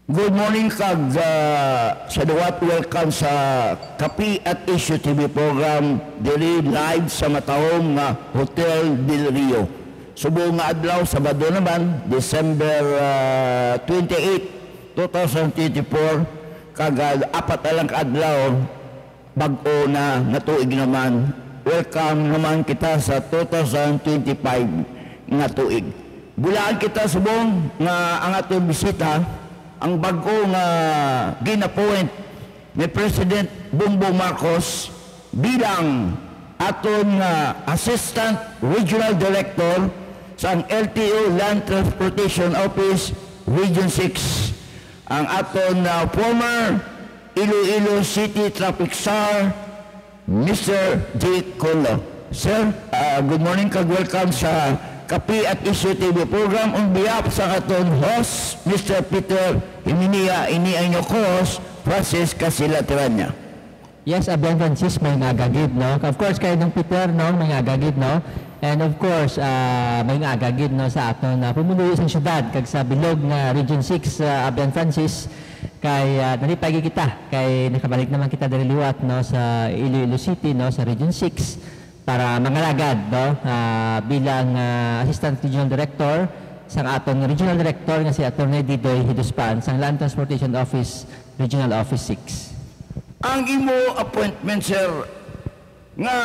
Good morning kag sa duwat welcome sa Kapi at Issue TV program diri live sa matahong nga Hotel Del Rio. Subo nga adlaw Sabado naman December 28, 2024 kag apat na lang adlaw bag-o na tuig naman. Welcome naman kita sa 2025 nga tuig. Bulaan kita subong nga ang atong bisita ang bago nga ginapoint ni President Bongbong Marcos bilang aton Assistant Regional Director sa LTO Land Transportation Office Region 6, ang aton former Iloilo City Traffic Czar, Mr. Jake Colo. Sir, good morning kag welcome sa Kapi at Issue TV program on behalf sa aton host, Mr. Peter Himinia, ini ang inyong host, Francis Casilatiranya. Yes, Aben Francis, may ngagagid, no? Of course, kayo ng Peter, no? May ngagagid, no? And of course, may ngagagid, no? Sa aton pumunuyo sa syudad, kag sa bilog nga Region 6, Aben Francis, kay nalipagi kita, kay nakabalik naman kita dari liwat, no? Sa Iloilo City, no? Sa Region 6, para mangalagad, no? Bilang Assistant Regional Director sang aton Regional Director nga si Atty. Didoy Hiduspan sang Land Transportation Office Regional Office 6. Ang imo appointment, sir, nga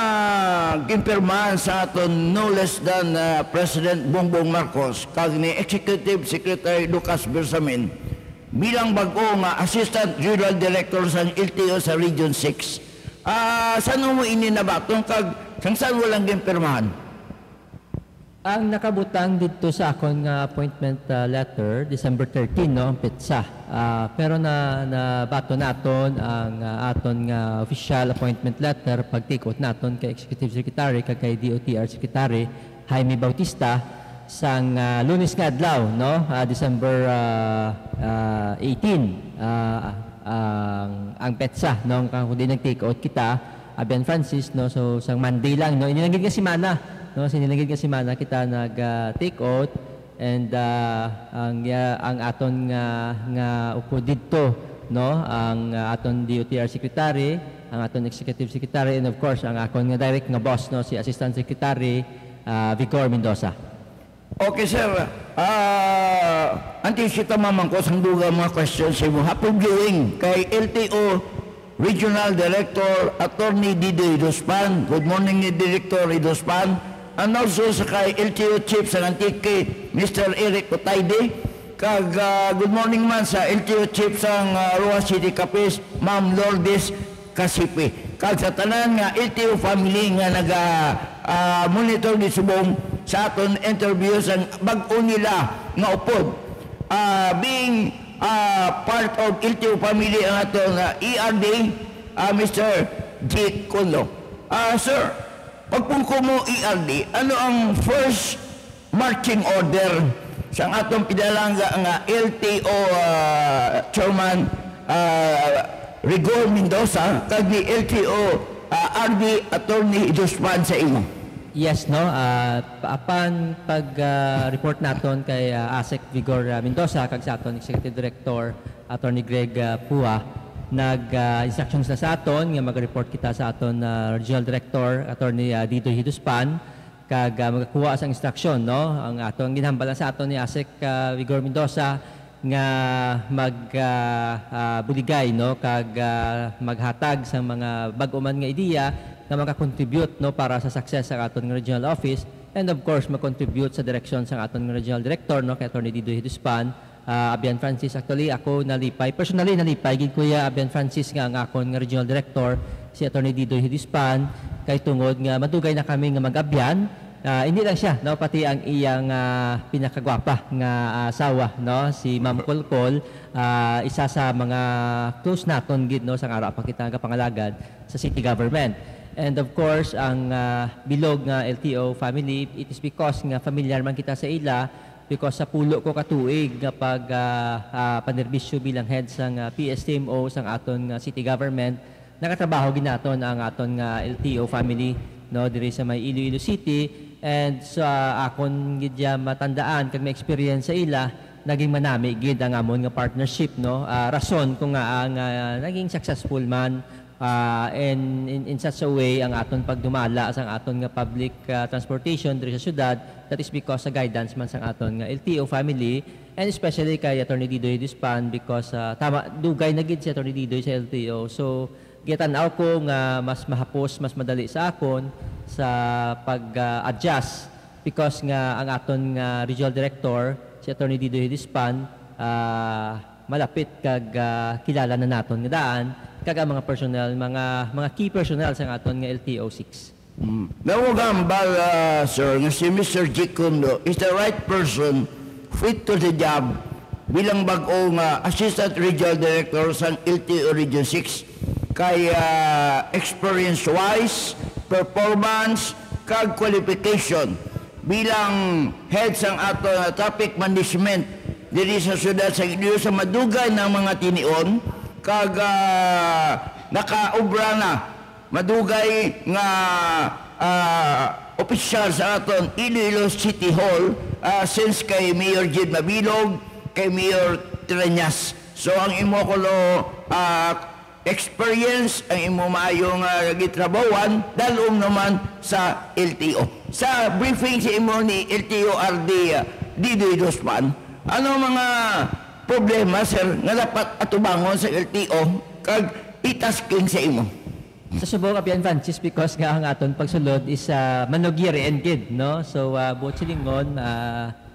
gimpirmahan sa aton no less than President Bongbong Marcos kag ni Executive Secretary Lucas Bersamin bilang bag-o nga Assistant Regional Director sa LTO sa Region 6. Saan mo ini nabatong kag saan walang gimpirmahan? Ang nakabutang dito sa akong appointment letter, December 13, no, petsa. Pero nabato naton ang aton official appointment letter pagtikot naton kay Executive Secretary kag kay DOTR Secretary Jaime Bautista sang Lunes nga adlaw, no, December 18. Ang petsa, no, kung di nag-take out kita, Aben Francis, no, so sang Monday lang, no, inilagid nga simana, no, sinilagid nga simana kita nag-take out, and ang aton nga upo dito, no, ang aton DOTR Secretary, ang aton Executive Secretary, and of course ang akon nga direct nga boss, no, si Assistant Secretary Vigor Mendoza. Okay, sir. Antisita mamang ko sang duga mga questions sa mo. Happy viewing kay LTO Regional Director Atty. Didoy Hiduspan. Good morning ni Director Hiduspan. And also sa kay LTO Chief sa Antique, Mr. Eric Otayde. Kag good morning man sa LTO Chief sang Roa City Capis, Ma'am Lourdes Casipe. Kag sa tanan nga LTO family nga naga-monitor di subong sa aton interview sa bag-o nila nga upod. Being part of LTO family ang aton ERD, Mr. Jake Colo. Sir, pagpungko mo ERD, ano ang first marching order sa atong pinalangga nga LTO Chairman Rigor Mendoza kag ni LTO RD Atty. Hiduspan sa imo? Yes, no. Apan pag-report naton kay ASEC Vigor Mendoza kag sa aton Executive Director Attorney Greg Pua, nag-instructions na sa aton nga mag-report kita sa aton Regional Director Attorney Didoy Hiduspan kag magakuha sa instruction, no. Ang aton ginhambal sa aton ni ASEC Vigor Mendoza nga magbuligay, no, kag maghatag sa mga bag-o man nga ideya na maka-contribute, no, para sa success sa aton regional office, and of course mag-contribute sa direction sa aton regional director, no, kay Atty. Didoy Hiduspan. Abian Francis, actually ako nalipay, personally nalipay gid kuya Abian Francis nga ang akon regional director si Atty. Didoy Hiduspan kay tungod nga madugay na kami nga mag-abyan. Hindi lang siya, no, pati ang iyang pinakagwapa nga asawa, no, si Ma'am Kolkol, isa sa mga close naton gid, no, sang araw pa kita nga pangalagad sa city government. And of course, ang bilog nga LTO family, it is because nga familiar man kita sa ila, because sa pulo ko katuig nga pag panerbisyo bilang head sang PSTMO sang aton city government, nakatrabaho ginaton ang aton nga LTO family, no, diri sa may Iloilo City, and sa akon gidya matandaan kag may experience sa ila naging manami gid ang amon nga partnership, no. Rason kung nga ang naging successful man and in such a way ang aton pagdumala sa aton nga public transportation diri sa syudad, that is because sa guidance man sa aton nga LTO family, and especially kay Attorney Didoy Dispan, because tama dugay na gid si Attorney Didoy sa LTO. So gitanaw ko nga mas mahapos, mas madali sa akon sa pag-adjust because nga ang aton nga regional director si Attorney Didoy Dispan malapit kag kilala na naton nga daan kag ang mga personnel, mga key personnel sa aton nga LTO 6. Nawagambal, sir, nga si Mr. Gicondo is the right person fit to the job bilang bag-o nga Assistant Regional Director sa LTO Region 6. Kay experience-wise, performance, kag qualification bilang head sang ato nga traffic management diri sa syudad sa Iloilo sa madugay ng mga tinion kag nakaubra na madugay nga opisyal sa aton Iloilo City Hall since kay Mayor Jed Mabilog, kay Mayor Treñas. So ang imo kulo experience, ang imo maayong gitrabawan dalom naman sa LTO. Sa briefing si imo ni LTO RD Didoy Dispan, ano mga problema, sir, nga dapat atubangon sa LTO kag itasking sa imo? Sa Subong Abian Francis, because nga ang aton pagsulod is manugiri and gid, no? So buot silingon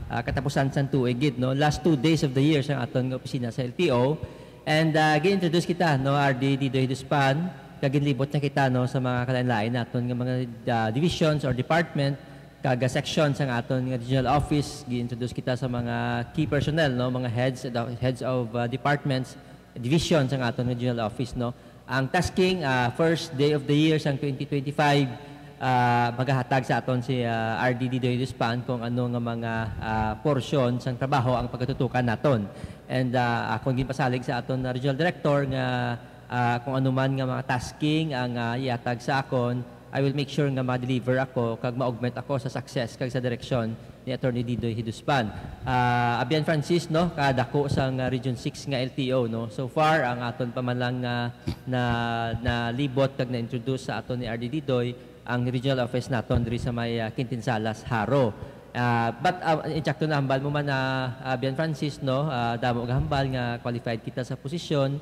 katapusan sa tuig gid, no? Last 2 days of the year sa aton nga opisina sa LTO, and gi-introduce kita, no, RD Didoy Dispan, kag ginlibot na kita, no, sa mga kalain-lain naton nga mga divisions or department kag sections ang aton nga regional office. Gi-introduce kita sa mga key personnel, no, mga heads of departments, divisions ang aton regional office, no. Ang tasking first day of the year sang 2025 maghahatag sa aton si RD Didoy Dispan kung ano nga mga porsyon sang trabaho ang pagkatutukan naton. And akong ginpasalig sa aton regional director nga kung ano man nga mga tasking ang iatag sa akon, I will make sure nga ma-deliver ako kag ma-augment ako sa success kag sa direksyon ni Attorney Didoy Dispan. Abian Francis, no, kadako sang Region 6 nga LTO, no. So far ang aton pa man lang na libot kag na-introduce sa aton ni RD Didoy ang regional office naton diri sa may Quintinsalas, Haro. But insakto na hambal mo man Abian Francis, no, damo nga hambal nga qualified kita sa posisyon.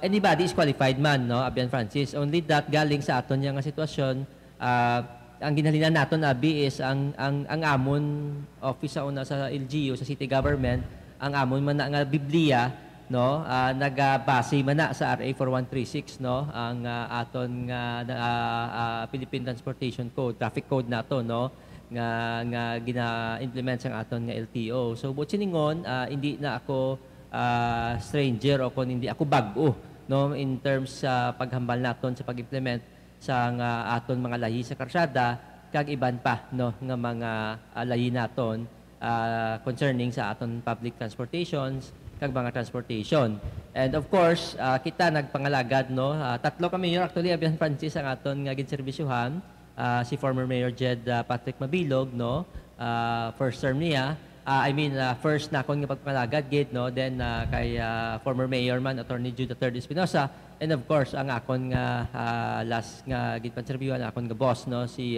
Anybody is qualified man, no, Abian Francis. Only that galing sa aton nga sitwasyon, ang ginhalinan naton abi is ang amon office sa una sa LGU sa city government, ang amon man na nga Biblia, no, nagabase man na sa RA 4136, no, ang aton nga Philippine Transportation Code, traffic code nato, no, nga gina-implement sa aton nga LTO. So buot siningon, hindi na ako stranger o kung hindi ako bag-o, no, in terms sa paghambal naton sa pag-implement sa aton mga lahi sa karsada kag iban pa, no, nga mga lahi naton concerning sa aton public transportations kag mga transportation. And of course, kita nagpangalagad, no, tatlo kami mayor actually Abian Francis ang aton nga ginserbisyuhan, si former Mayor Jed Patrick Mabilog, no, first term niya. First na akong nga pagpangalagad gate, no, then kay former Mayor man Attorney Jude III Espinosa, and of course ang akon nga last nga gitpanserbihan akon nga boss, no, si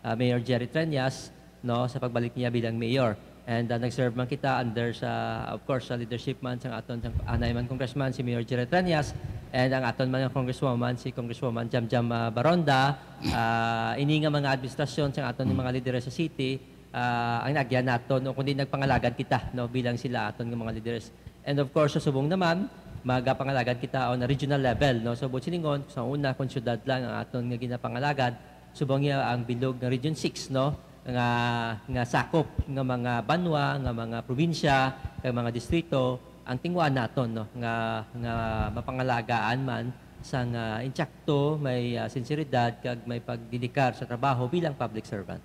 Mayor Jerry Treñas, no, sa pagbalik niya bilang mayor. And nag-serve man kita under sa, of course, sa leadership man sa aton sa anay man congressman si Mayor Jerry Treñas, and ang aton man ang congresswoman si Congresswoman Jamjam Baronda, ini nga mga administrasyon sa aton mga leader sa city. Ang nagyan nato, no, kundi nagpangalagad kita, no, bilang sila aton ng mga leaders. And of course sa Subong naman magapangalagad kita on a regional level, no. So buot silingon sa una kun syudad lang ang aton nga ginapangalagad, subong niya ang bilog ng Region 6, no, nga sakop nga mga banwa, nga mga probinsya, kag mga distrito ang tingwan naton, no, nga mapangalagaan man sa nga insakto, may sinseridad kag may pagdedikar sa trabaho bilang public servant.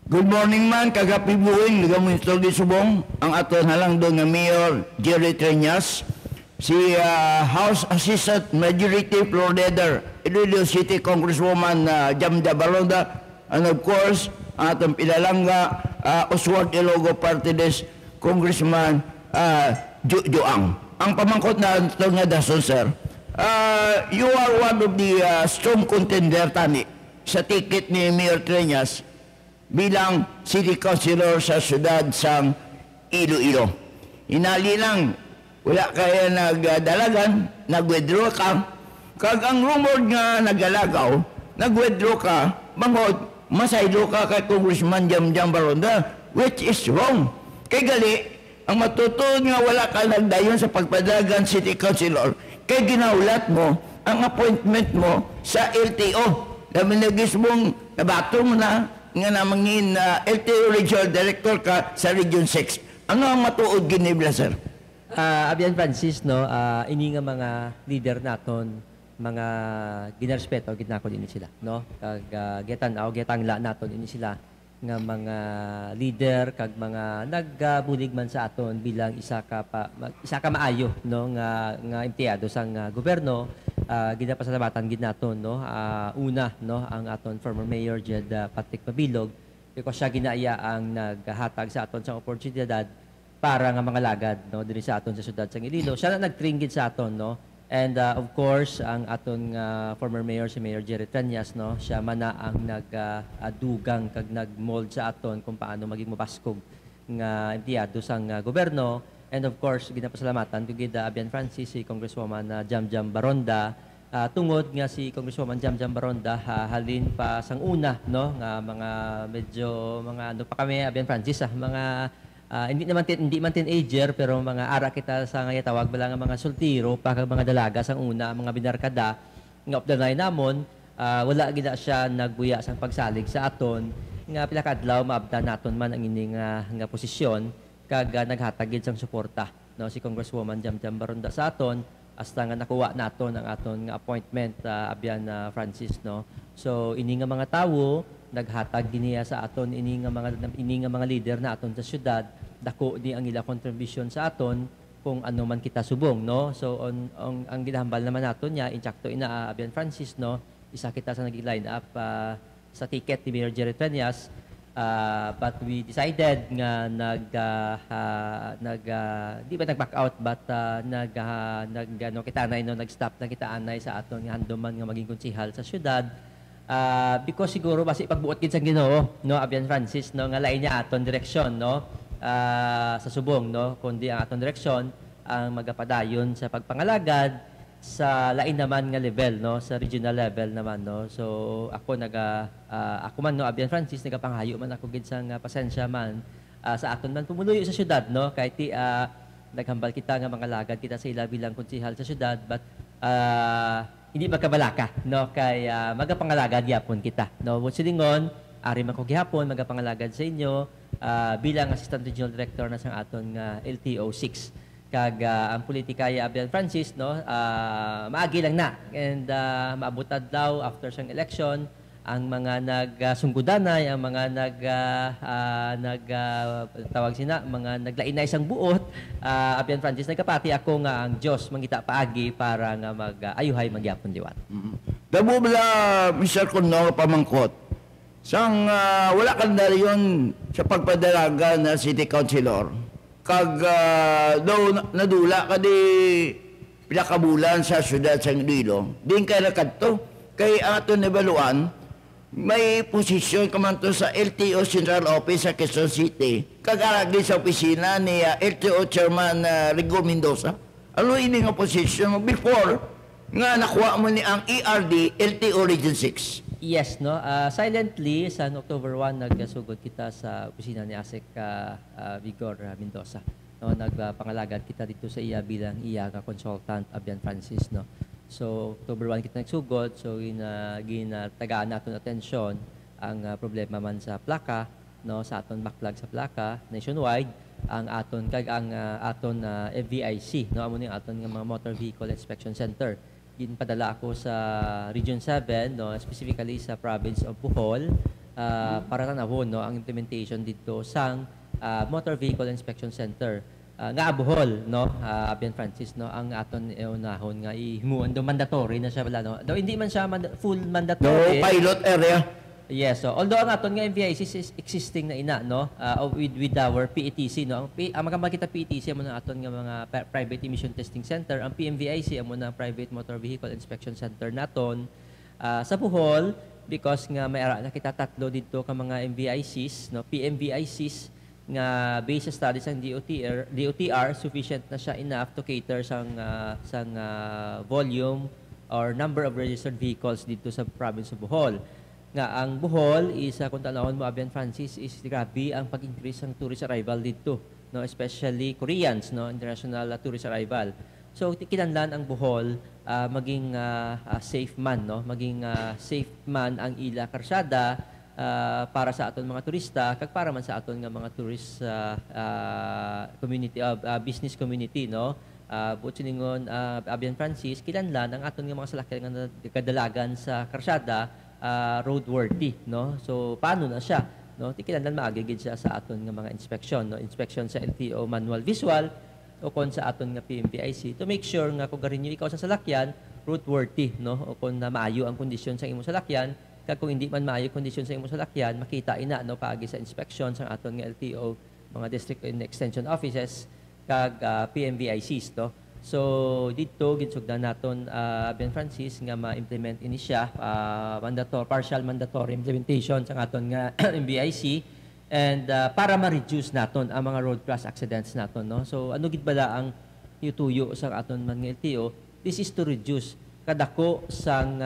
Good morning man, kagapi buwing, ligaministro di Subong, ang aton halang doon nga Mayor Jerry Treñas, si House Assistant Majority Floor Leader, Iloilo City Congresswoman Jamda Baronda, and of course, ang atong pilalangga, Oswald Ilogo Party List, Congressman Juang. Ang pamangkot na ito nga dason, sir, you are one of the strong contender, tani, sa ticket ni Mayor Treñas bilang city councilor sa syudad sang Iloilo. Inali lang, wala kaya nagdalagan, nag-withdraw ka. Kag ang rumor nga nagalagaw, nag-withdraw ka, bangod, masaylo ka kay Congressman Jamjam Baronda, which is wrong. Kay gali, ang matutuon nga wala ka nagdayon sa pagpadagan city councilor, kay ginaulat mo ang appointment mo sa LTO. Dami nagis mong nabato mo na nga namangin LTO Regional Director ka sa Region 6. Ano ang matuod ginibla, sir? Abian Francis, no, ini nga mga leader naton, mga ginarespeto, ginako din sila, no? Kag getangla naton ini sila nga mga leader kag mga nagbulig man sa aton bilang isa ka maayo, no, nga empleyado sang gobyerno. Ginapasalamatan gid naton, no, una, no, ang aton former mayor Jed Patrick Mabilog, because siya ginaya ang naghatag sa aton sa oportunidad para nga mga lagad, no, diri sa aton sa syudad sang Iloilo. Siya na nagtringgid sa aton, no. And of course, ang aton former mayor si Mayor Jerry Treñas, no, siya man na ang nagdugang kag nagmold sa aton kung paano maging mapaskog nga empleyado sang gobyerno. And of course, ginapasalamatan kagid Abian Francis si Congresswoman Jamjam Baronda, tungod nga si Congresswoman Jamjam Baronda halin pa sang una, no, nga mga medyo mga ano pa kami Abian Francis, mga hindi man teenager, pero mga ara kita sa nga tawag bala nga mga sultiro pa kag mga dalaga sang una, mga binarkada nga of the line namon. Wala gid siya nagbuya sang pagsalig sa aton nga pila ka adlaw maabtan naton man ang ining nga posisyon kag naghatag gid sang suporta, no, si Congresswoman Jamjam Baronda sa aton hasta nga nakuha naton ang aton nga appointment Abian Francis, no. So ini nga mga tawo naghatag giniya sa aton ini nga mga leader na aton sa syudad, dako di ang ila contribution sa aton kung ano man kita subong, no. So ang ginahambal naman naton niya insakto ina Abian Francis, no, isa kita sa nag-line up sa ticket ni Mayor Jerry Treñas, but we decided nga di ba nag-back out, but nag-stop na kita anay sa aton nga handuman nga maging konsihal sa syudad. Because siguro basi pagbuot gid sa Ginoo, no, Abian Francis, no, nga lain niya aton direksyon, no, sa subong, no, kundi ang aton direksyon ang magapadayon sa pagpangalagad sa lain naman nga level, no, sa regional level naman, no. So ako ako man, no, Abian Francis, nagapanghayo man ako gid sang pasensya man sa aton man pumuloy sa syudad, no, kay ti naghambal kita nga mga lagad kita sa ila bilang konsihal sa syudad, but hindi magkabalaka, no, kay magapangalagad yapon kita, no. Silingon ari man ko gihapon magapangalagad sa inyo bilang Assistant Regional Director na sang aton nga LTO 6. Kag ang politika ya Abian Francis, no, maagi lang na, and maabutad daw after sang election ang mga nagsunggudanay, ang mga tawag sina, mga naglain na isang buot. Abian Francis, nagkapati ako nga ang Diyos mangita paagi para nga mag-ayuhay magyapon liwat. Dabo bala, Mr. Kuno, pamangkot, sang wala kang yon sa pagpadalaga na city councilor, kag daw nadula ka di pinakabulan sa syudad sa Iloilo, din kay nakadto, kay aton evaluan, may posisyon ka man to sa LTO Central Office sa Quezon City, kagaragi sa opisina ni LTO Chairman Rigo Mendoza. Ano ini nga posisyon mo before nga nakuha mo ni ang ERD LTO Region 6? Yes, no. Silently sa October 1 nagsugod kita sa opisina ni ASEC Vigor Mendoza. No, nagpangalagad kita dito sa iya bilang iya ka consultant Abian Francis, no. So October 1 kita nagsugod, so ginatagaan naton atensyon ang problema man sa plaka, no, sa aton backlog sa plaka nationwide, ang aton FVIC, no, amo ning aton nga mga Motor Vehicle Inspection Center. Ginpadala ako sa Region 7, no, specifically sa province of Bohol, para tanawon, no, ang implementation dito sang Motor Vehicle Inspection Center. Nga Bohol, no, Abian Francis, no, ang aton unahon nga ihimuon do mandatory na siya wala, no. Daw hindi man siya full mandatory. No pilot area. Yes, so although ang aton nga MVIC is existing na ina no with our PETC no. Ang makita PETC amo na aton nga mga private emission testing center, ang PMVIC amo na private motor vehicle inspection center naton sa Bohol because nga may ara na kita tatlo dito ka mga MVICs no, PMVICs nga based sa studies ng DOTR sufficient na siya enough to cater sang volume or number of registered vehicles dito sa province of Bohol. Nga ang Bohol is kung tanawon mo Abian Francis is grabe ang pag-increase ng tourist arrival dito no, especially Koreans no, international tourist arrival. So kinahanglan ang Bohol maging safe man no, maging safe man ang ila karsada para sa aton mga turista kag para man sa aton nga mga tourist community business community no. Buot siningon Abian Francis kinahanglan ang aton nga mga salakyan nga kadalagan sa karsada roadworthy no. So paano na siya no, kinahanglan maagigid siya sa aton nga mga inspection no, inspection sa LTO manual visual o kon sa aton nga PMVIC to make sure nga kung garin ikaw sa salakyan roadworthy no, o kung na maayo ang kondisyon sa imong salakyan kag kung hindi man maayo kondisyon sa imong salakyan makita ina no paagi sa inspection sa aton nga LTO mga district and extension offices kag PMVICs to. So dito ginsugdan naton Abian Francis nga ma-implement ini siya partial mandatory implementation sa aton nga MVIC and para ma-reduce naton ang mga road crash accidents naton no. So ano gid bala ang ituyo sa aton man nga LTO, this is to reduce kadako sang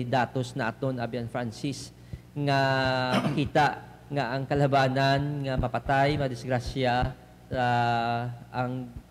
datos naton Abian Francis nga kita nga ang kalabanan nga mapatay madisgrasya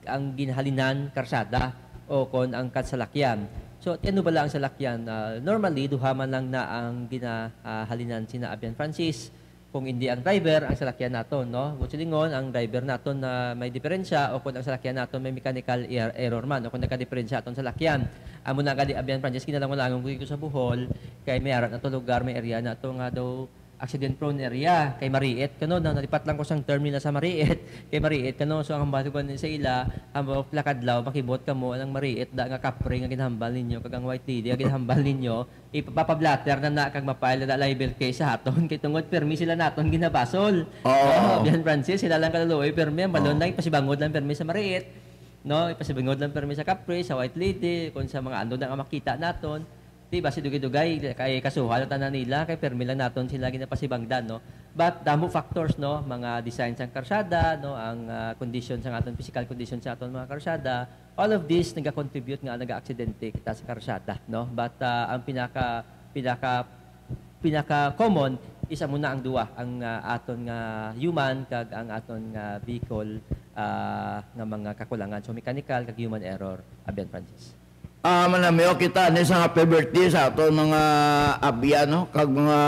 ang ginhalinan karsada o kon ang kasalakyan. So ano bala ang salakyan? Normally duha man lang na ang ginahalinan sina Abian Francis. Kung hindi ang driver, ang salakyan naton no. Butsilingon ang driver naton na may diferensya o kung ang salakyan naton may mechanical error man o kung nagka-diferensya aton salakyan. Amo na kadi Abian Francis kinalangon-langon ko sa Bohol kay may arat na to lugar may area na to nga daw accident prone area kay Mariit kano na nalipat lang ko sang term nila sa Mariit kay Mariit kano so ang batugan sa ila ang plakadlaw makibot kamo ang Mariit da nga kapre nga ginhambal ninyo kag ang white lady nga ginhambal ninyo ipapablatter na kag mapile na libel case sa aton kay tungod permi sila naton ginabasol Abian Francis sila lang kalaluoy permi balon lang ipasibangod lang permi sa Mariit no ipasibangod lang permi sa kapre sa white lady kun sa mga ando na makita naton. Diba si dugay-dugay kay kasuhal tanan nila kay permi lang naton sila ginapasibangdan no. But damo factors no, mga design sang karsada no, ang condition sa aton physical condition sa aton mga karsada, all of this naga-contribute nga naga-aksidente kita sa karsada no. But ang pinaka common isa muna ang duwa ang aton nga human kag ang aton nga vehicle nga mga kakulangan so mechanical kag human error Abian Francis. Manamyo kita ni sa happy birthday sa aton mga abiano kag mga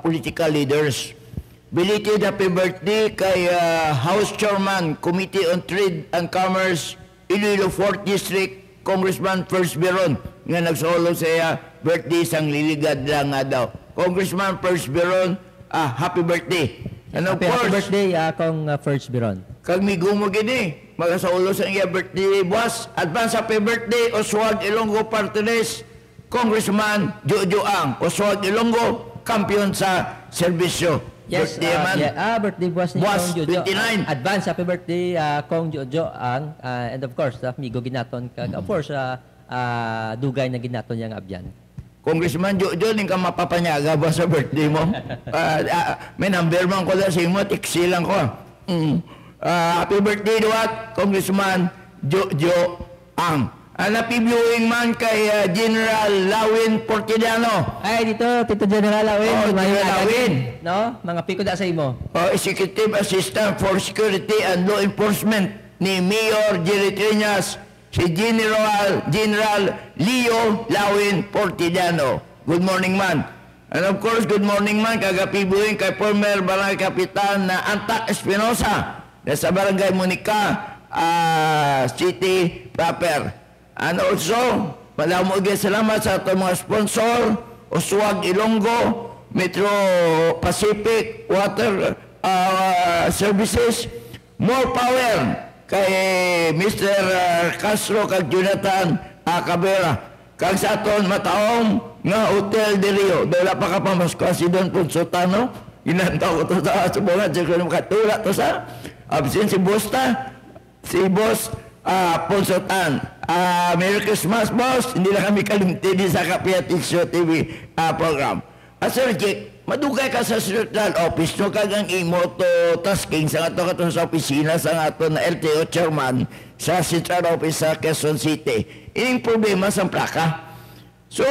political leaders. Belated happy birthday kay House Chairman Committee on Trade and Commerce Iloilo 4th District Congressman First Biron nga nagsolo sa birthday sang liligad lang nga daw. Congressman First Biron, happy birthday. And of Happy course, birthday akong First Biron. kag migo mo gini magasaulo sa iya birthday boss. Advance happy birthday Oswald Ilonggo Parteles, Congressman Jojo Ang. Oswald Ilonggo, kampiyon sa serbisyo. Yes, birthday man. Birthday boss ni Boss, Kong Jojo. 29. Advance happy birthday Kong Jojo Ang and of course migo ginaton kag of course dugay na ginaton yang abyan. Congressman Jojo, ning ka mapapanyaga ba sa birthday mo? May number man ko lang sa imo, tiksi lang ko. Happy birthday duwat, Congressman Jojo Ang. Happy viewing man kay General Lawin Portidano. Ay dito Tito General Lawin, General Lawin. no? Mga piko da sa imo. Executive Assistant for Security and Law Enforcement ni Mayor Jerry Triñas, si General Leo Lawin Portidano. Good morning man. And of course, good morning man kagapibuhin kay former Barangay Kapitan na Antac Espinosa na sa Barangay Monica City proper. And also, malamog salamat sa ating mga sponsor, Oswag Ilonggo, Metro Pacific Water Services, More Power, kay Mr. Castro kag Jonathan Cabera, kag sa aton mataong nga Hotel de Rio. Wala pa ka pamasko si Don Ponsultano. Inantaw ko to sa subungan. Siya ko makatula to sa absent si Bosta. Si Boss Ponsultan. Merry Christmas, Boss. Hindi na kami kalimti din sa Kapiat Issue TV program. Sir Jake, madugay ka sa central office no kagang imo to tasking sa ato katon sa opisina sa ato na LTO chairman sa central office sa Quezon City. Ining problema sa plaka. So,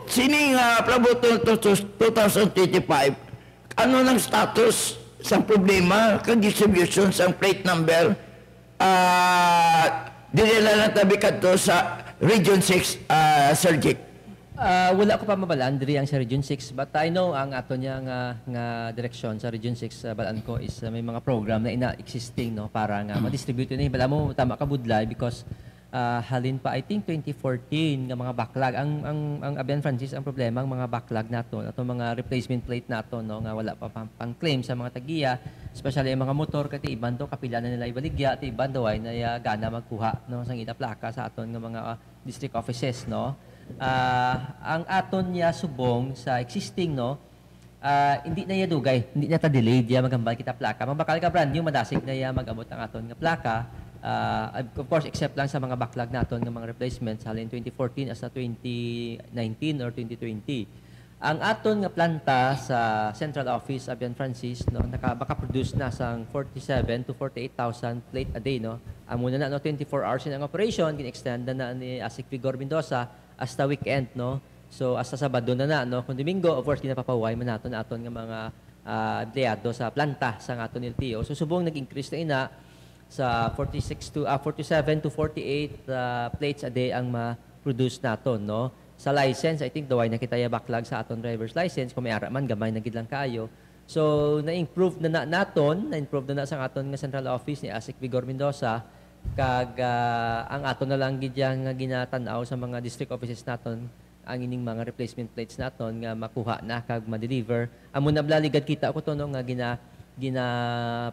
sining Plaboto 2025, ano ng status sa problema kag distribution sa plate number dinala na tabi kadto sa Region 6, Sir Jake? Wala ko pa mabalaan diri ang sa Region 6, but I know ang ato niya nga direksyon sa Region 6 balaan ko is may mga program na ina-existing no para nga ma-distribute ni bala mo tama ka budlay because halin pa I think 2014 nga mga backlog ang Abian Francis ang problema ang mga backlog nato ato mga replacement plate nato no nga wala pa pang claim sa mga tagiya especially ang mga motor kati iban do kapila na nila ibaligya ti iban do ay na gana magkuha no sang ita plaka sa aton nga mga district offices no. Ang aton niya subong sa existing no hindi na ya dugay hindi na ta delayed ya magambal kita plaka mabakal ka brand new madasig na ya magabot ang aton nga plaka of course except lang sa mga backlog naton nga mga replacements halin 2014 as sa 2019 or 2020 ang aton nga planta sa central office Abian Francis no maka-produce na sang 47 to 48,000 plate a day no amo na 24 hours in ang operation gin-extend na ni Asik Vigor Mendoza hasta weekend no so hasta Sabado na no kung Domingo of course kinapapaway man naton aton nga mga empleyado sa planta sa aton LTO so subong nag-increase na ina sa 47 to 48 plates a day ang ma-produce naton no sa license I think daway na kita ya backlog sa aton driver's license kung may ara man gamay na gid lang kaayo so na-improve na naton na-improve na sa aton nga central office ni Asik Vigor Mendoza kag ang aton na lang gid yang ginatan-aw sa mga district offices naton ang ining mga replacement plates naton nga makuha na kag ma-deliver amo na blaligad kita ko to no nga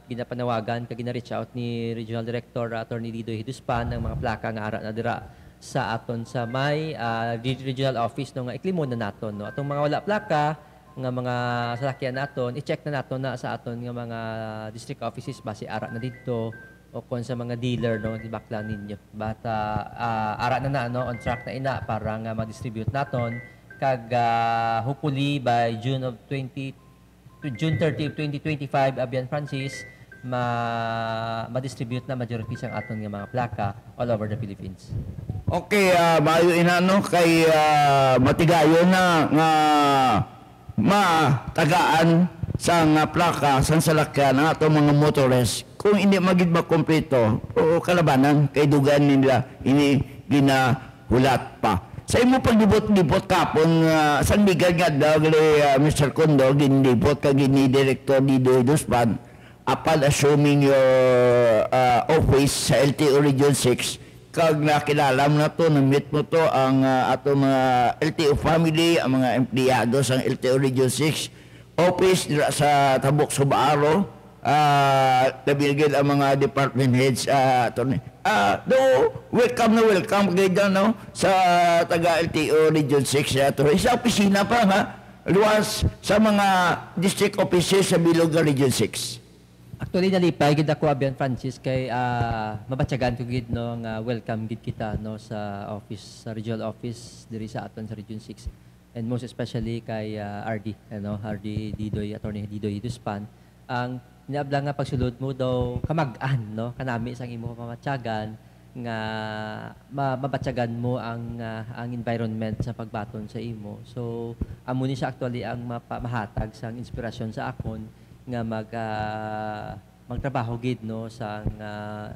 ginapanawagan kag gina-reach out ni Regional Director Attorney Didoy Hiduspan ng mga plaka nga ara na dira sa aton sa may regional office no nga iklimo na naton no atong mga wala plaka nga mga sasakyan naton i-check na naton na sa aton nga mga district offices base ara na dito o kung sa mga dealer no di bakla ninyo bata ara na no on track na ina para nga ma-distribute naton kag hopefully by June 30 of 2025 Abian Francis ma-distribute na majority sang aton nga mga plaka all over the Philippines. Okay, maayo inano kay matigayon na nga matagaan sa nga plaka sa salakyan ng ato mga motorist kung hindi magid makompleto o kalabanan kay dugan nila ini ginahulat pa. Sa imo paglibot-libot kapon sa bigad nga daw Mr. Kondo ginlibot kag ni Director Didoy Hiduspan upon assuming your office sa LTO Region 6 kag nakilala mo na to na-meet mo to ang ato mga LTO family ang mga empleyado sa LTO Region 6 office dira sa Tabok Subaaro nabiligid ang mga department heads do welcome kayo no sa taga LTO Region 6 sa opisina pa nga luwas sa mga district offices sa Bilog Region 6. Actually nalipay gid ako Abian Francis kay mabatyagan ko gid no nga welcome gid kita no sa office sa regional office diri sa aton sa Region 6 and most especially kay RD RD Didoy Attorney Didoy Hiduspan ang niabla nga pagsulod mo daw kamag-an no kanami sang imo pamatyagan nga mabatyagan mo ang environment sa pagbaton sa imo so amo ni siya actually ang mahatag sang inspirasyon sa akon nga magtrabaho gid no sang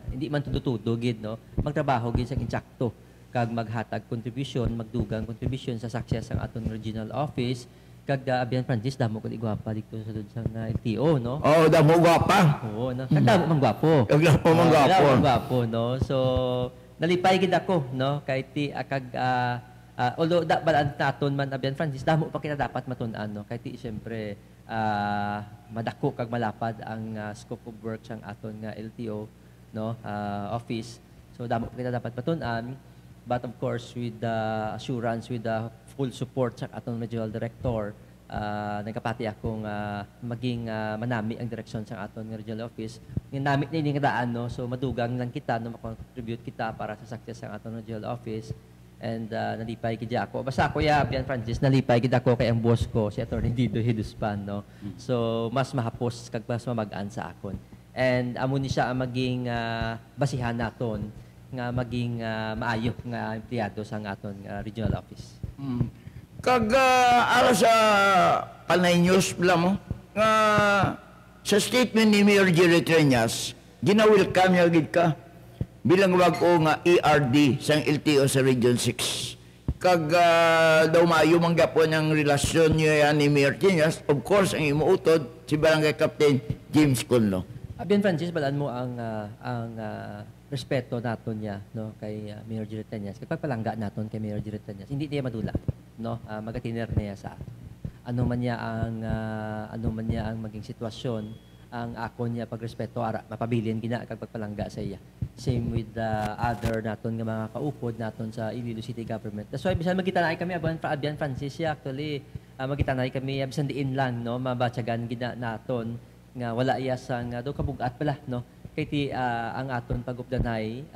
hindi man tudo gid no magtrabaho gid sang insakto kag maghatag contribution magdugang contribution sa success ang aton regional office kag Abian Francis damo ko igwapa dito sa dun sang LTO no oh damo gwapa oo no damo man gwapo gwapo no so nalipay gid ako no kay ti kag although balaan naton man Abian Francis damo pa kita dapat matun-an no kay ti syempre madako kag malapad ang scope of work sang aton nga LTO no office so damo pa kita dapat matun-an But of course, with the assurance, with the full support sa aton regional director, nagkapati akong maging manami ang direksyon sa aton regional office. Yung namit na yung daan, no? So madugang lang kita, no? Makontribute kita para sa success ng aton regional office. And nalipay kid ako. Basta ako Bian Francis, nalipay kid ako kay ang boss ko, si Attorney Dido Hiduspan, no? So mas mahapos kag mas mamagaan sa akon. And amo ni siya ang maging basihan naton nga maging maayo nga empleyado sa aton regional office. Kag ara sa Panay News bala mo nga sa statement ni Mayor Jerry Treñas, gina-welcome niya gid ka bilang wag-o nga ERD sang LTO sa Region 6. Kag daw maayo man gyapon ang relasyon niya ni Mayor Treñas, of course ang imuutod si Barangay Captain James Conlo. Bian Francis, balaan mo ang respeto naton niya, no, kay Mayor Jerry Treñas. Kapag palangga naton kay Mayor Jerry Treñas, hindi niya madula, no, magatiner niya sa ano man niya ang maging sitwasyon, ang ako niya pagrespeto ara mapabilin gina kag pagpalangga sa iya. Same with the other naton nga mga kaupod naton sa Iloilo City Government. That's why bisan magitanay kami Bian Francis actually magitanay kami bisan diin lang, no, mabatyagan gina naton nga wala iya sang do kabugat pala, no, kay ti ang aton pagupdanay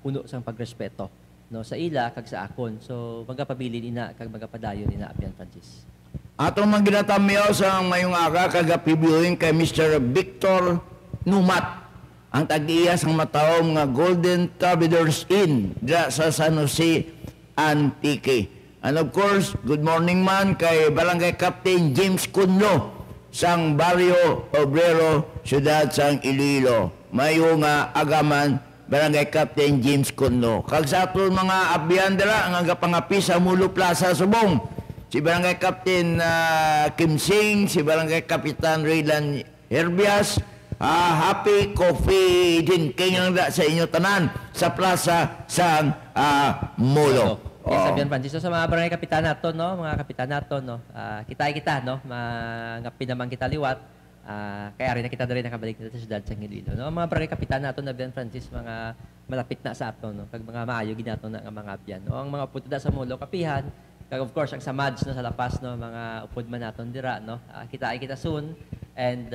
puno sang pagrespeto, no, sa ila kag sa akon. So magapabilin ina kag magapadayon ina Bian Francis. Atong mangginatamiyaw sa mayong aga kagapibuhin kay Mr. Victor Numat, ang tag-iya sang matawom nga Golden Travelers Inn dira sa San Jose, Antique. And of course, good morning man kay Barangay Captain James Cunlo sang Barrio Obrero, Siyudad sang Iloilo. Mayo nga agaman Barangay Captain James Cunlo. Kag sa aton mga abyan dira ang agapangapi sa Mulo Plaza Subong, si Barangay Captain Kim Sing, si Barangay Kapitan Raylan Herbias, happy coffee drinking lang da sa inyo tanan sa plaza sa Mulo. Yes, Bian Francis. So, sa mga barangay kapitan nato, no, mga kapitan nato, no, kita, no, mga pinamang kita liwat, kaya rin na kita rin nakabalik dito sa siyudad sa Iloilo, no. Mga barangay kapitan nato na Bian Francis, mga malapit na sa ato, no, kag mga maayo ginato na nga mga abyan, no. Ang mga puto da sa Mulo kapihan, kag of course ang sa MADS, no, sa lapas, no, mga upod man naton dira, no, kita soon. And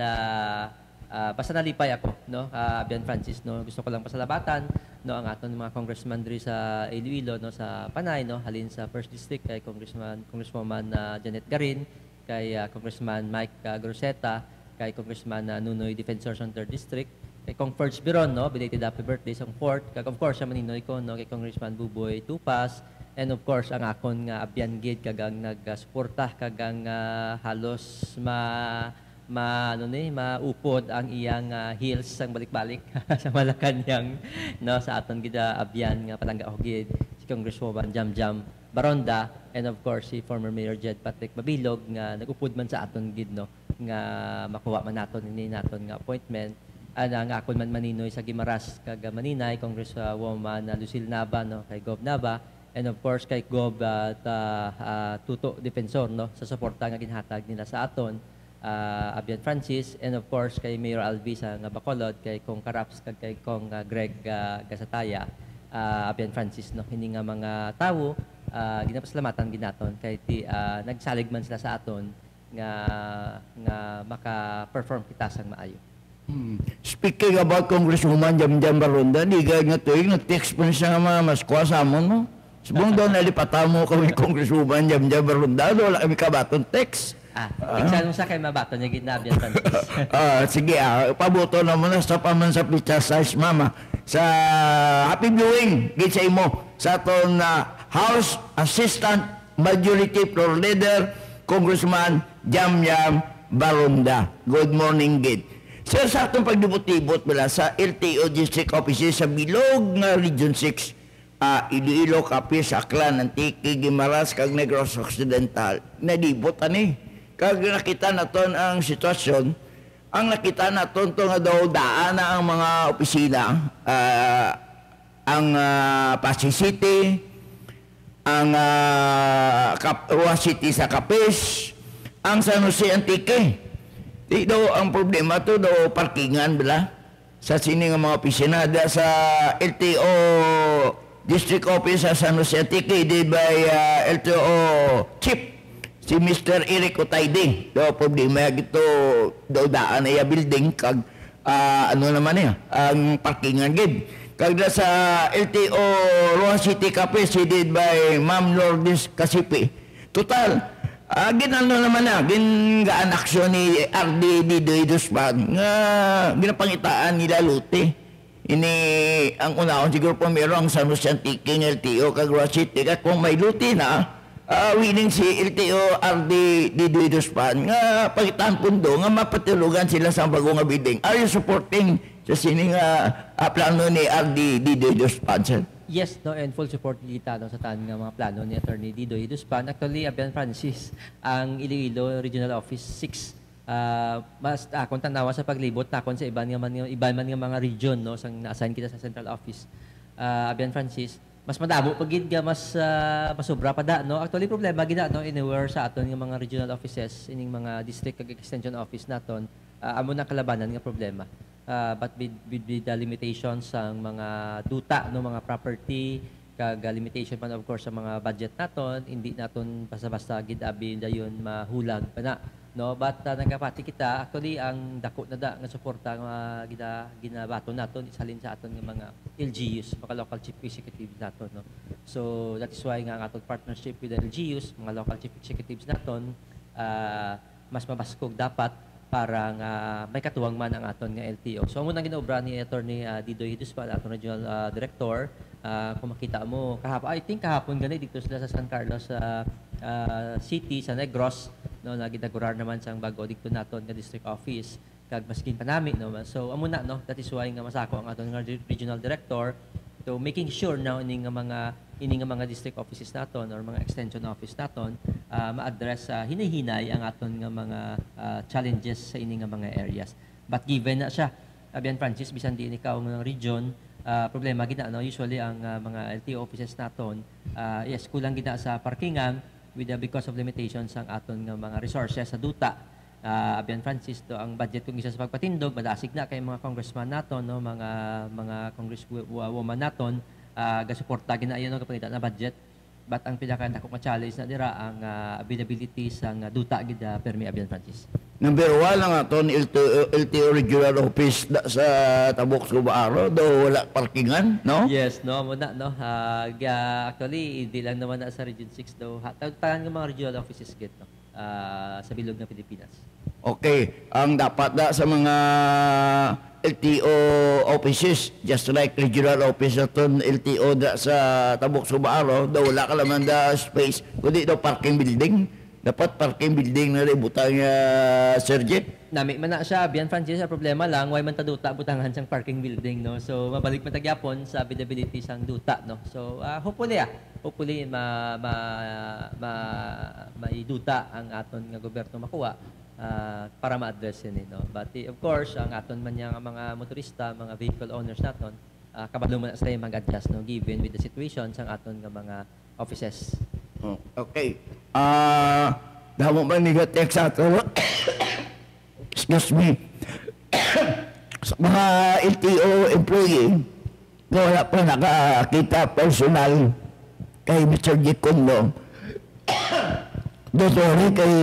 basta nalipay ako, no, Bian Francis, no, gusto ko lang pasalabatan, no, ang aton mga congressman diri sa Iloilo, no, sa Panay, no, halin sa First District kay Congresswoman Janet Garin, kay Congressman Mike Groseta, kay Congressman Nunoy Defensor sa 3rd District, kay Kong Ferds Biron, no, belated happy birthday sa 4th, kag of course sa maninoy ko, no, kay Congressman Buboy Tupas, and of course ang akon nga abyan gid kag ang nagsuporta kag ang halos maupod ang iyang heels sang balik-balik sa Malacañang, no, sa aton gid abyan nga palangga og gid si Congresswoman Jam Baronda, and of course si former Mayor Jed Patrick Mabilog nga nagupod man sa aton gid, no, nga makuha man naton nga appointment. Ang akon man maninoy sa Guimaras kag Maninay, Congresswoman Lucille Nava, no, kay Gov Nava, and of course kay Gov Tuto Defensor, no, sa suporta nga ginhatag nila sa aton, Bian Francis, and of course kay Mayor Alvi sa nga Bacolod, kay Kong Karaps kag kay Kong Greg Gasataya, Bian Francis, no, hindi nga mga tawo ginapasalamatan ginaton kay nagsalig man sila sa aton nga maka-perform kita sang maayo. Speaking about Congresswoman Jam Baronda, di gaya nga tuwing nag-text pa siya nga mga maskwa sa amon, no? Subong daw nalipatan mo kami Congresswoman Jam Baronda, wala kami kabaton text. Tigsan mo sa kay mabato niya ginabian Francis. Sige, paboto na muna sa paman sa pizza size, mama. Sa happy viewing, gid sa imo, sa aton House Assistant Majority Floor Leader, Congressman Jam Baronda. Good morning, gid. Sir, sa atong pagdibot-ibot mula sa LTO District Offices sa Bilog nga Region 6, Iloilo, Capiz, Aklan, Antique, Guimaras, kag Negros Occidental, nadibot ani. Kag nakita naton ang sitwasyon, ang nakita naton to nga daw daan na ang mga opisina, ang Pasig City, ang Rua City sa Capiz, ang San Jose Antique. Di daw ang problema to daw parkingan bala sa sini nga mga opisina da sa LTO District Office sa San Jose Antique, headed by LTO Chief, si Mr. Eric Otayde. Do problema gito daan ay building kag ano naman niya, ang parkingan gid. Kag sa LTO Roa City Cafe, headed by Ma'am Lourdes Casipe. Total, ginano naman na, gingaan aksyon ni RD Didoy Dusman nga ginapangitaan nila Lute. Ini ang unahon siguro po merong San Jose Antique LTO kag Roa City. Kung may Lute na, willing si LTO RD Didoy Dusman nga pagitan pundo nga mapatulugan sila sa bagong nga bidding. Are you supporting sa sining plano ni RD Didoy Dusman, sir? Yes, no, and full support kita no, sa tan nga mga plano ni Attorney Didoy Duspan. Actually, Abian Francis, ang Iloilo Regional Office 6, mas akong tanawa sa paglibot takon sa iban man nga mga region no sang na-assign kita sa central office. Abian Francis, mas madamo pag gid nga mas sobra pa da no. Actually problema gid no anywhere sa aton nga mga regional offices ining mga district kag extension office naton amo na kalabanan nga problema. But with the limitations sang mga duta no mga property kag limitation man of course sa mga budget naton, hindi naton basta-basta gid abi dayon mahulag pa na no. But nagapati kita actually ang dako na da nga suporta nga ginabato naton isalin sa aton nga mga LGUs, mga local chief executives naton no. So that is why nga ang aton partnership with the LGUs, mga local chief executives naton mas mabaskog dapat para nga may katuwang man ang aton nga LTO. So amo nang ginaobra ni Attorney Didoy Duspan, aton regional director. Kung makita mo kahapon, I think kahapon gani dito sila sa San Carlos City sa Negros no, naginagurar naman sang bago dito naton nga district office kag maskin pa nami no. So amo na no, that is why nga masako ang aton nga regional director to making sure now ini nga mga district offices naton or mga extension office naton ma-address hinahinay ang aton nga mga challenges sa ini nga mga areas. But given na siya Abian Francis bisan di ikaw ng region problema gina no, usually ang mga LTO offices naton yes kulang gina sa parkingan with because of limitations ang aton nga mga resources sa duta. Abian Francis to ang budget kung isa sa pagpatindog madasig na kay mga congressman naton no, mga congresswoman naton gasuporta gina ayon no kapangita na budget. But ang pinaka-dako nga challenge na dira ang availability sang duta gid permi Abian Francis. Number 1 lang aton LTO Regional Office sa Tabok Subaaro do wala parkingan, no? Yes, no, muna no. Actually, hindi lang naman na sa Region 6 daw. Tanan ng mga regional offices gid no. Sa bilog ng Pilipinas. Okay, ang dapat da sa mga LTO offices, just like regional office aton LTO da sa Tabok Subaaro, daw wala ka laman da space, kundi daw parking building. Dapat parking building na rin butang Sir Jeff. Nami man na siya, Abian Francis, ang problema lang, why man taduta butangan siyang parking building, no? So, mabalik man tagyapon sa availability sang duta, no? So, hopefully maiduta ang aton nga gobyerno makuha para ma-address yun, no? But of course, ang aton man yang mga motorista, mga vehicle owners naton, kabalo man sila mag-adjust, no? Given with the situation sang aton nga mga offices. Okay. Damo man ni text ato. Excuse me. Sa mga LTO employee, wala pa nakakita personal kay Mr. Gicondo. Dotori kay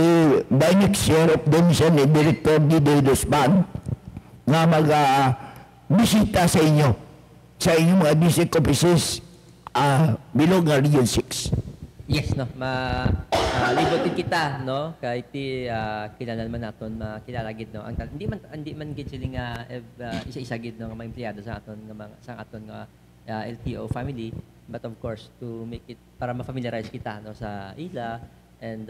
Banyek Sheriff din siya ni Director Didoy Duspan nga mag-bisita sa inyo sa inyong mga district offices bilog nga Region 6. Yes, no. Libutin kita, no. Kahit kilala naman naton makilala gid no. Ang hindi man gid sila nga isa-isa gid no nga mga empleyado sa aton nga LTO family, but of course to make it para ma-familiarize kita no sa ila and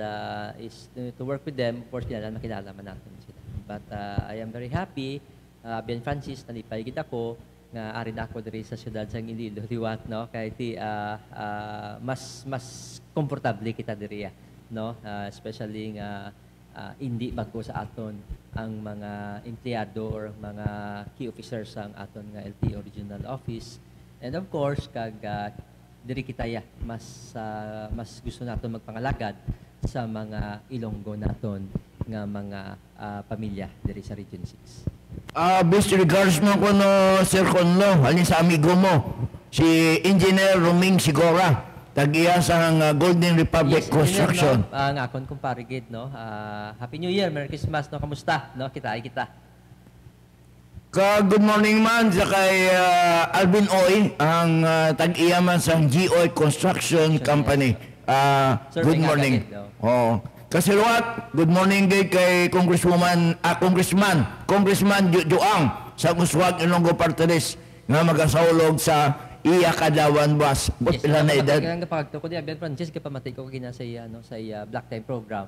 is to work with them, of course makilala man natin sila. But I am very happy Abian Francis nalipay gid ako nga ari na ako diri sa siyudad sang Iloilo liwat no kay mas komportable kita diri no especially nga hindi bago sa aton ang mga empleyado or mga key officers sang aton nga LTO regional office and of course kag diri kita mas gusto naton magpangalagad sa mga Ilonggo naton nga mga pamilya diri sa Region 6. Best regards mo ko no Sir Conlo, halin sa amigo mo si Engineer Roming Sigora, tag-iya sa Golden Republic Construction. No? Ang akon kumpare gid, no? Happy New Year, Merry Christmas, no? Kamusta, no? Kita. Good morning man sa kay Alvin Oy, ang tag-iya man sa GOy Construction Company. Good morning. Oh. Kasi luwat, good morning kay Congressman Juang sa Uswag Ilonggo Party List nga magasaulog sa iya kadawan bus. Yes, Ilan na edad? Ang kapagto ko di Abian Francis kapamati ko kina sa iya no sa iya Black Time program.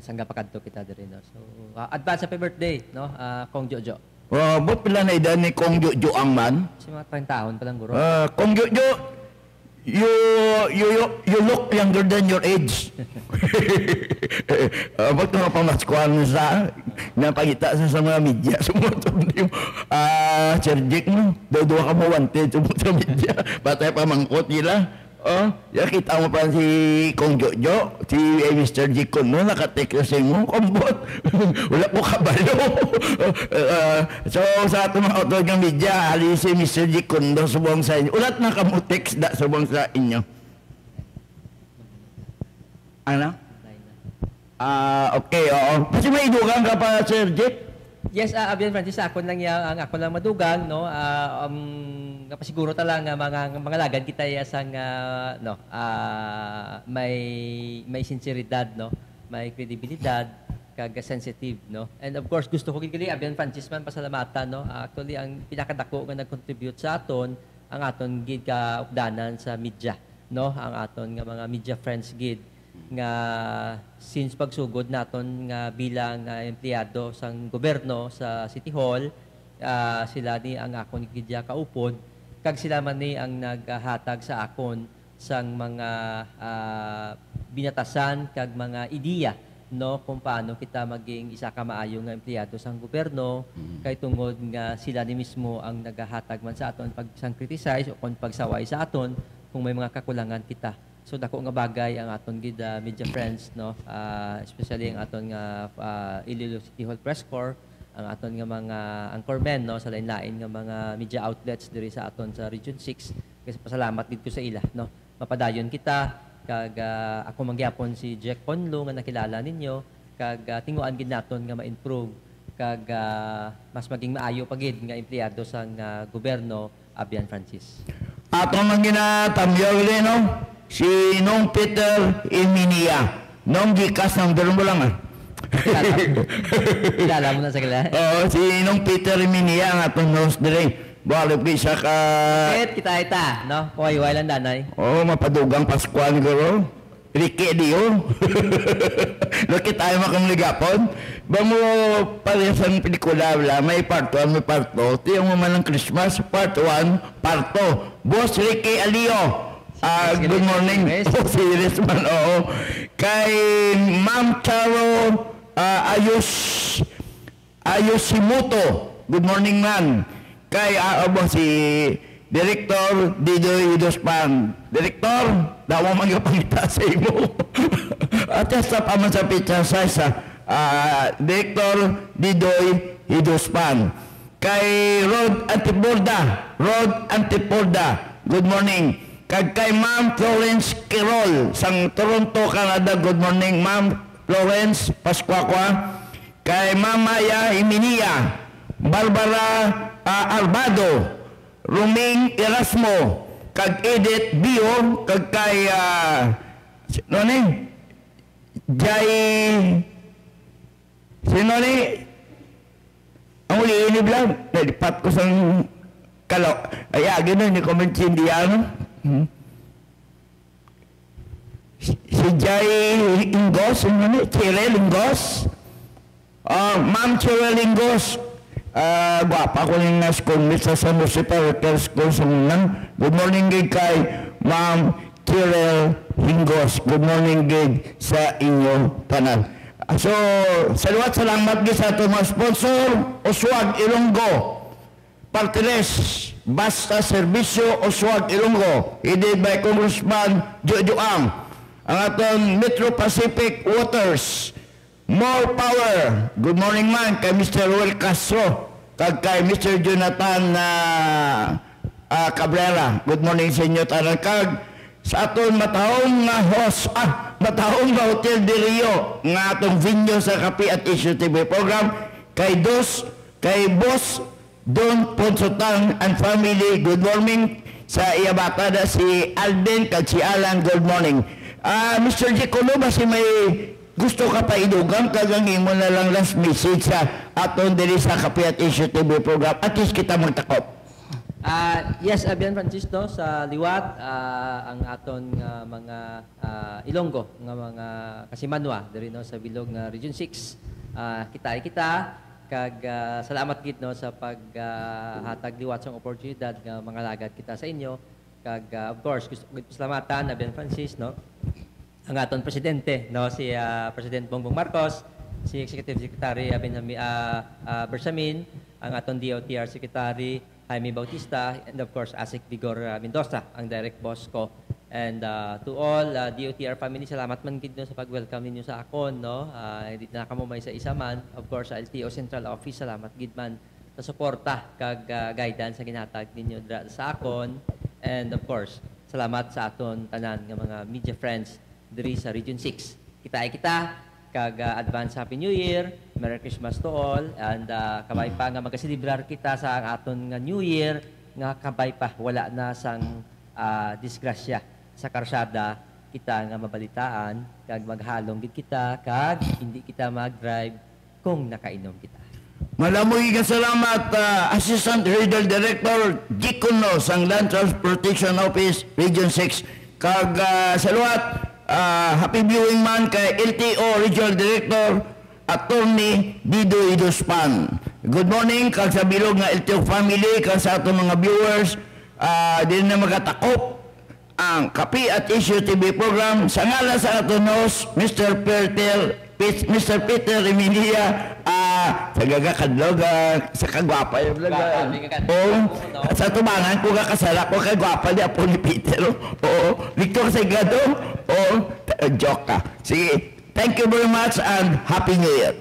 Sangga pakadto kita diri no. So advance happy birthday no Kong Jojo. But pila na edad ni Kong Juang man? Si mga 30 taon pa lang guro. Kong Jojo, you look younger than your age. Ba't nga pamaskuhan sa napakita sa mga media sumutog niyo Sir Jake mo daw ka mo wanted sa media patay pamangkot nila kita mo pa si Kong Jojo si Mr. Jake ko no nakatek sa mo kambot wala po kabalo so sa ato mga auto ng media ali si Mr. Jake ko no subong sa inyo ulat na kamutex da subong sa inyo ano? Okay, oo. Kasi may idugang ka pa, Sir Jake? Yes, Abian Francis, ako lang madugang, no? Siguro talaga mga lagad kita yasang, no? May sinceridad, no? May kredibilidad, kaga sensitive, no? And of course, gusto ko kini Abian Francis man pasalamatan, no? Actually, ang pinakadako nga nag-contribute sa aton, ang aton gid ka updanan sa media, no? Ang aton nga mga media friends gid nga since pagsugod naton nga bilang empleyado sang gobyerno sa City Hall sila ni ang akon gidya kaupod kag sila man ni ang naghatag sa akon sang mga binatasan kag mga ideya no kung paano kita maging isa ka maayo nga empleyado sang gobyerno kay tungod nga sila ni mismo ang naghahatag man sa aton pag sang criticize o kung pagsaway sa aton kung may mga kakulangan kita. So dako nga bagay ang aton gid media friends no especially ang aton nga Iloilo City Hall Press Corps ang aton nga mga anchormen no sa lain-lain nga mga media outlets diri sa aton sa Region 6 kasi pasalamat dito sa ila no mapadayon kita kag ako mangyapon si Jack Conlo nga nakilala ninyo kag tinguan gid naton nga ma-improve kag mas maging maayo pa gid nga empleyado sang gobyerno Abian Francis. Ato man ginatamyaw rin no si Nong Peter Eminia. Nong gikas ng daro mo lang Kilala mo na sa kilala? Oo, si Nong Peter Eminia ang atong nose dire. Balik siya ka... Kita, no? Kuwayway lang danay. Oo, mapadugang Paskuan garo. Riki diyo. Laki tayo makamligapon. Ba mo parehas ang pelikula wala, may part 1, may part 2. Ito yung mga ng Christmas, part 1, part 2. Boss Ricky Alio. Good morning. Serious man, oo. Kay Ma'am Charo Ayosimuto. Good morning, man. Kay si Director Didoy Idospan. Director, daw mo magpangita sa imo. At sa paman sa pizza sa Director Didoy Idospan. Kay Rod Antiporda. Good morning. Kag kay Ma'am Florence Quirol sang Toronto, Canada. Good morning, Ma'am Florence Pascuaqua. Kay Ma'am Maya Iminia, Barbara Arbado, Ruming Erasmo, kag Edith Bio, kag kay sino ni? Sino ni? Ang uli-inib lang. Nalipat ko sang kalaw. Ay, gano'n, ni comment si Indiano. Si Jai Ingos, Chirel Ingos, Ma'am Chirel Ingos, gwapa ko yung schoolmate sa San Jose Parochial School sa Munan. Good morning kay Ma'am Chirel Ingos. Good morning sa inyo tanan. So, salamat sa ito mga sponsor, Uswag Ilonggo, Partiles, Basta Servisyo Uswag Ilonggo, headed by Congressman Jojo Ang. Ang aton Metro Pacific Waters, More Power. Good morning man kay Mr. Ruel Castro, kag kay Mr. Jonathan Cabrera. Good morning sa inyo tanan kag sa aton matahong nga host, matahong nga Hotel de Rio nga atong venue sa Kapi at Issue TV program kay Boss Don Ponsotang and family. Good morning sa iya bata na si Alden kag si Alan. Good morning. Mr. Gicono, ba si may gusto ka pa idugang kagang imo na lang last message sa aton diri sa Kapi at Issue TV program at least kita magtakop. Yes, Abian Francisco, sa liwat, ang aton mga Ilonggo, nga mga kasimanwa, diri no, sa bilog nga Region 6. Kita, kag salamat gid no, sa paghatag liwat sa oportunidad nga mga lagad kita sa inyo. Kag of course, gusto ko salamatan, Abian Francis, no, ang aton presidente, no, si President Bongbong Marcos, si Executive Secretary Bersamin, ang aton DOTR Secretary Jaime Bautista, and of course, Asik Vigor Mendoza, ang direct boss ko. And to all DOTR family, salamat man gid no, sa pag-welcome ninyo sa akon, no. Hindi na kamo may isa man. Of course, sa LTO Central Office, salamat gid man sa suporta kag guidance sa ginhatag ninyo sa akon. And of course, salamat sa aton tanan nga mga media friends diri sa Region 6. Kita kag advance Happy New Year, Merry Christmas to all, and kabay pa nga magasilibrar kita sa aton nga New Year, nga kabay pa wala na sang disgrasya sa karsada, kita nga mabalitaan, kag maghalong gid kita, kag hindi kita mag-drive kung nakainom kita. Malamoy nga salamat, Assistant Regional Director Gicono sang Land Transportation Office, Region 6, kag sa luwat, happy viewing man kay LTO Regional Director Attorney Dido Idospan. Good morning kag sa bilog nga LTO family, kag sa atong mga viewers. Din na magatakop ang Kapi at Issue TV program sa ngalan sa aton host Mr. Peter Emilia, sa gagakadlog, sa kagwapa yung vlog. Sa tumangan ko kakasala ko kagwapa ni Apo ni Peter. Victor Segado. Joke ka. Sige, thank you very much and Happy New Year.